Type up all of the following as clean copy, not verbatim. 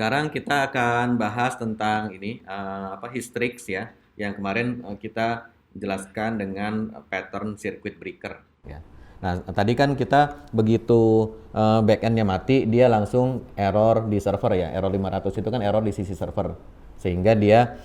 sekarang kita akan bahas tentang ini Hystrix ya, yang kemarin kita jelaskan dengan pattern circuit breaker ya. Nah, tadi kan kita begitu backendnya mati, dia langsung error di server ya. Error 500 itu kan error di sisi server. Sehingga dia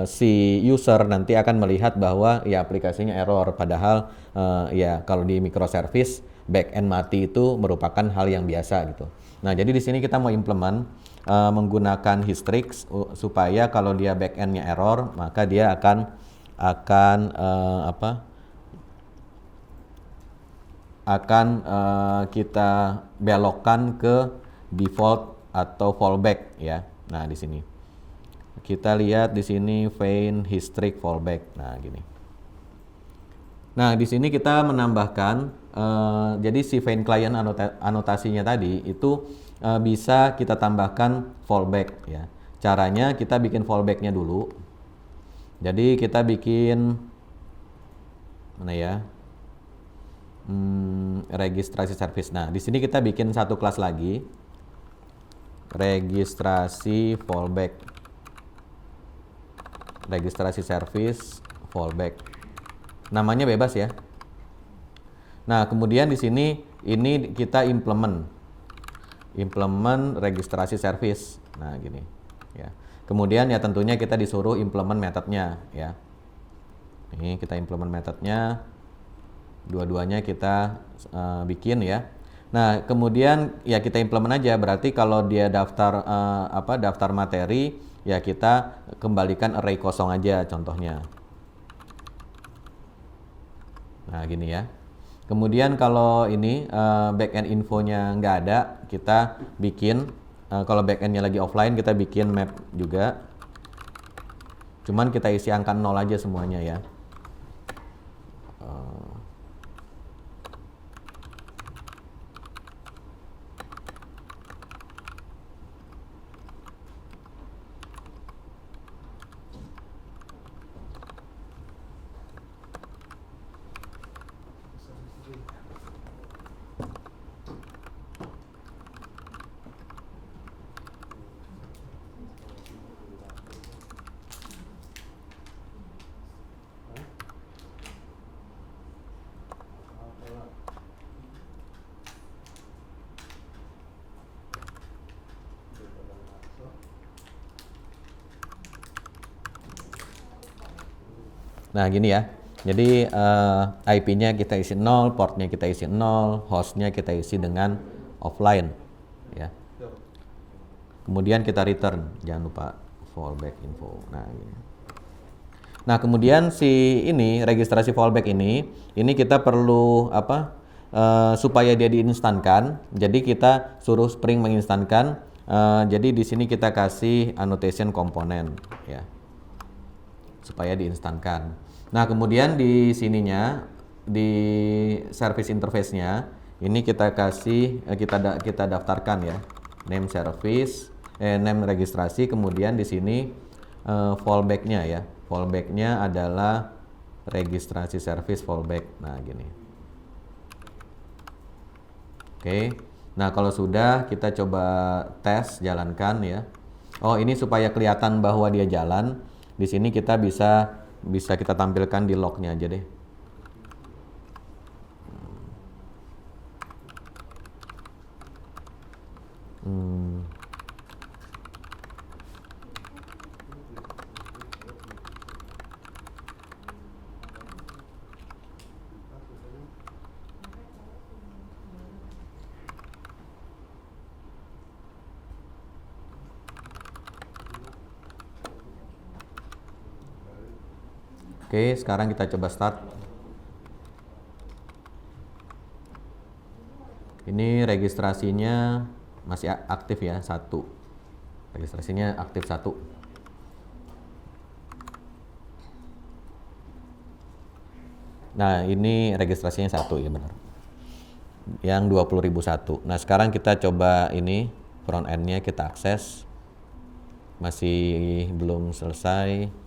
si user nanti akan melihat bahwa ya aplikasinya error, padahal ya kalau di microservice backend mati itu merupakan hal yang biasa gitu. Nah, jadi di sini kita mau implement menggunakan Hystrix supaya kalau dia backendnya error, maka dia akan kita belokkan ke default atau fallback ya. Nah, di sini kita lihat di sini vain Hystrix fallback. Nah, gini. Nah, di sini kita menambahkan, jadi si vain client anotasinya tadi itu bisa kita tambahkan fallback ya. Caranya kita bikin fallbacknya dulu. Jadi kita bikin mana ya? Registrasi service. Nah, di sini kita bikin satu kelas lagi, registrasi fallback, registrasi service fallback. Namanya bebas ya. Nah, kemudian di sini ini kita implement registrasi service. Nah, gini ya. Kemudian ya tentunya kita disuruh implement methodnya ya. Ini kita implement methodnya, dua-duanya kita bikin ya. Nah, kemudian ya kita implement aja. Berarti kalau dia daftar materi, ya kita kembalikan array kosong aja contohnya. Nah, gini ya. Kemudian kalau ini backend infonya nggak ada, kita bikin kalau backendnya lagi offline kita bikin map juga. Cuman kita isi angka 0 aja semuanya ya. Nah, gini ya. Jadi IP-nya kita isi 0, portnya kita isi 0, hostnya kita isi dengan offline ya. Kemudian kita return, jangan lupa fallback info. Nah, gini. Nah, kemudian si ini registrasi fallback ini kita perlu supaya dia diinstankan. Jadi kita suruh Spring menginstankan. Jadi di sini kita kasih annotation komponen ya, supaya diinstankan. Nah, kemudian di sininya di service interface-nya ini kita kasih kita daftarkan ya name service name registrasi, kemudian di sini fallback-nya ya. Fallback-nya adalah registrasi service fallback. Nah, gini. Oke. Nah, kalau sudah kita coba tes jalankan ya. Oh, ini supaya kelihatan bahwa dia jalan. Di sini kita bisa kita tampilkan di lognya aja deh. Oke, sekarang kita coba start. Ini registrasinya masih aktif ya, 1. Registrasinya aktif 1. Nah, ini registrasinya 1 ya, benar. Yang 20.001. Nah, sekarang kita coba ini front end-nya kita akses. Masih belum selesai.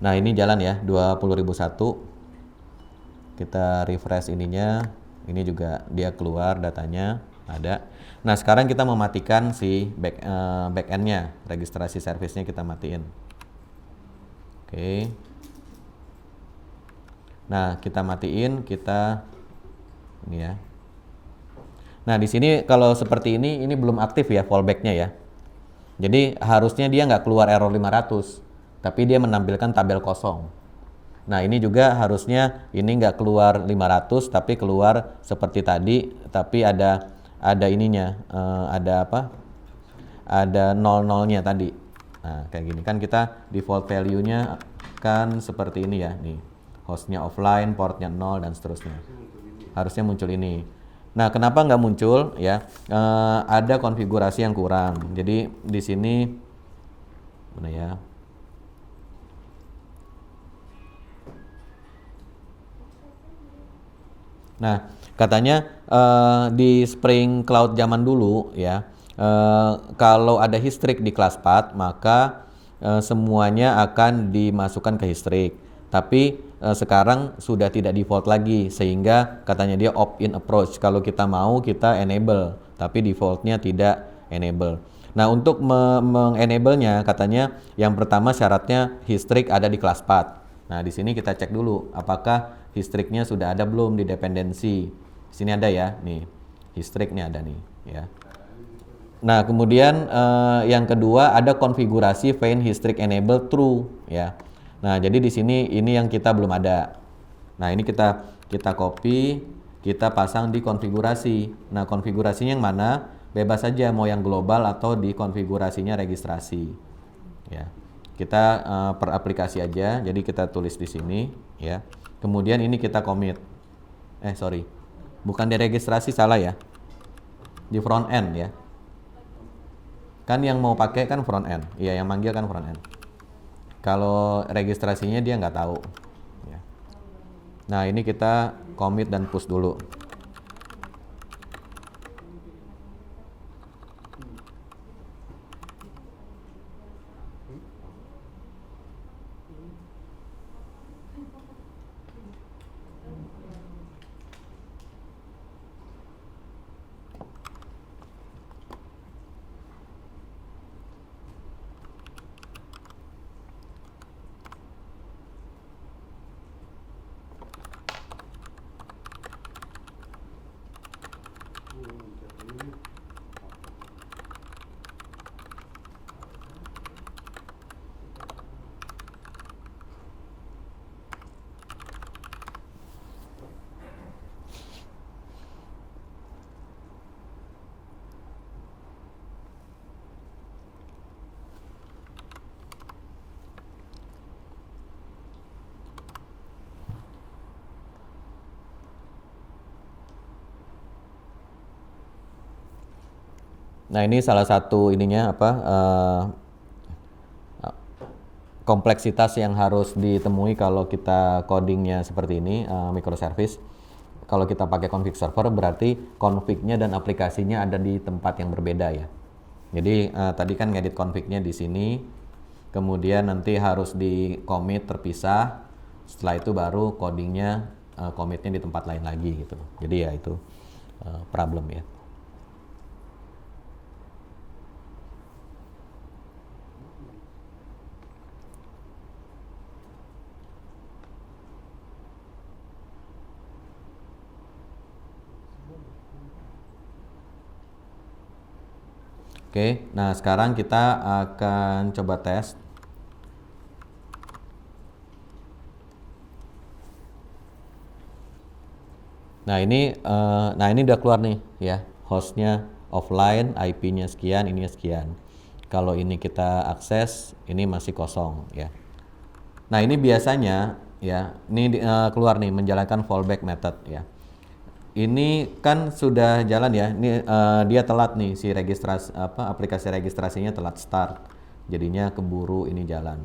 Nah, ini jalan ya, 20.001. Kita refresh ininya, ini juga dia keluar datanya ada. Nah, sekarang kita mematikan si backend-nya, registrasi service-nya kita matiin. Oke. Nah, kita matiin, kita ini ya. Nah, di sini kalau seperti ini belum aktif ya fallback-nya ya. Jadi harusnya dia nggak keluar error 500, tapi dia menampilkan tabel kosong. Nah, ini juga harusnya ini nggak keluar 500, tapi keluar seperti tadi, tapi ada ininya, ada apa? Ada 00-nya tadi. Nah, kayak gini kan kita default value-nya kan seperti ini ya, nih. Hostnya offline, portnya 0 dan seterusnya. Harusnya muncul ini. Nah, kenapa nggak muncul ya? Ada konfigurasi yang kurang. Jadi di sini mana ya? Nah, katanya di Spring Cloud zaman dulu ya, kalau ada history di class path maka semuanya akan dimasukkan ke history. Tapi sekarang sudah tidak default lagi, sehingga katanya dia opt-in approach. Kalau kita mau kita enable, tapi defaultnya tidak enable. Nah, untuk mengenable-nya katanya yang pertama syaratnya history ada di class path. Nah, di sini kita cek dulu apakah history-nya sudah ada belum di dependensi. Di sini ada ya, nih. History-nya ada nih, ya. Nah, kemudian yang kedua ada konfigurasi find history enable true, ya. Nah, jadi di sini ini yang kita belum ada. Nah, ini kita copy, kita pasang di konfigurasi. Nah, konfigurasinya yang mana? Bebas saja mau yang global atau di konfigurasinya registrasi. Ya. Kita per aplikasi aja. Jadi kita tulis di sini, ya. Kemudian ini kita commit. Bukan di registrasi, salah ya. Di front end ya. Kan yang mau pakai kan front end. Iya, yang manggil kan front end. Kalau registrasinya dia nggak tahu. Ya. Nah, ini kita commit dan push dulu. Nah, ini salah satu ininya apa kompleksitas yang harus ditemui kalau kita codingnya seperti ini, microservice. Kalau kita pakai config server berarti config-nya dan aplikasinya ada di tempat yang berbeda ya. Jadi tadi kan ngedit config-nya di sini, kemudian nanti harus di commit terpisah. Setelah itu baru codingnya commitnya di tempat lain lagi gitu. Jadi ya itu problem ya. Oke, nah sekarang kita akan coba tes. Nah ini udah keluar nih ya, hostnya offline, IP-nya sekian, ininya sekian. Kalau ini kita akses, ini masih kosong ya. Nah ini biasanya ya, ini keluar nih menjalankan fallback method ya. Ini kan sudah jalan ya. Ini dia telat nih si registrasi aplikasi registrasinya telat start. Jadinya keburu ini jalan.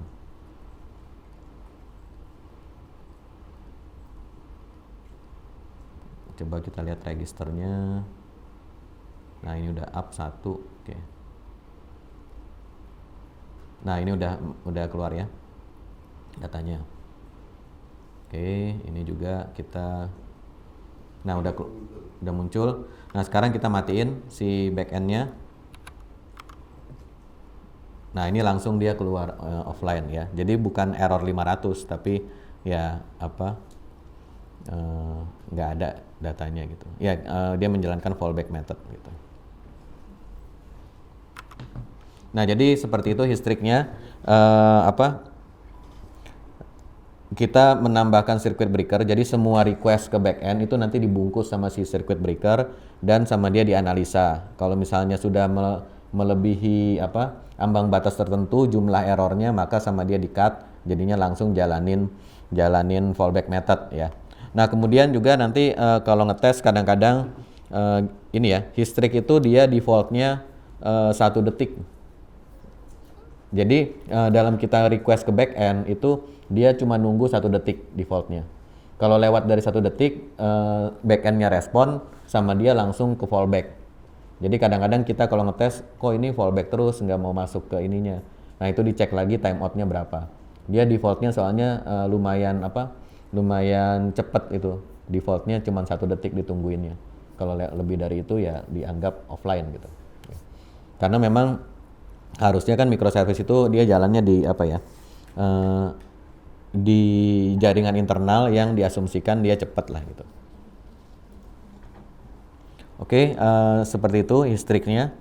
Coba kita lihat registernya. Nah, ini udah up 1. Oke. Nah, ini udah keluar ya. datanya. Oke, ini juga kita, nah udah muncul. Nah sekarang kita matiin si backendnya. Nah ini langsung dia keluar offline ya. Jadi bukan error 500 tapi ya apa, nggak ada datanya gitu. Ya dia menjalankan fallback method gitu. Nah jadi seperti itu historiknya. Kita menambahkan circuit breaker, jadi semua request ke backend itu nanti dibungkus sama si circuit breaker dan sama dia dianalisa. Kalau misalnya sudah melebihi ambang batas tertentu jumlah errornya, maka sama dia di-cut, jadinya langsung jalanin fallback method ya. Nah kemudian juga nanti kalau ngetes kadang-kadang ini ya, historik itu dia defaultnya 1 detik. Jadi dalam kita request ke backend itu dia cuma nunggu 1 detik defaultnya. Kalau lewat dari 1 detik backendnya respon sama dia langsung ke fallback. Jadi kadang-kadang kita kalau ngetes kok ini fallback terus nggak mau masuk ke ininya. Nah itu dicek lagi timeoutnya berapa. Dia defaultnya soalnya lumayan cepet itu. Defaultnya cuma 1 detik ditungguinnya. Kalau lebih dari itu ya dianggap offline gitu. Karena memang harusnya kan microservice itu dia jalannya di di jaringan internal yang diasumsikan dia cepat lah gitu. Oke, seperti itu historiknya.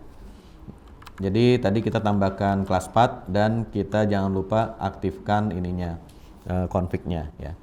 Jadi tadi kita tambahkan class path dan kita jangan lupa aktifkan ininya, config-nya ya.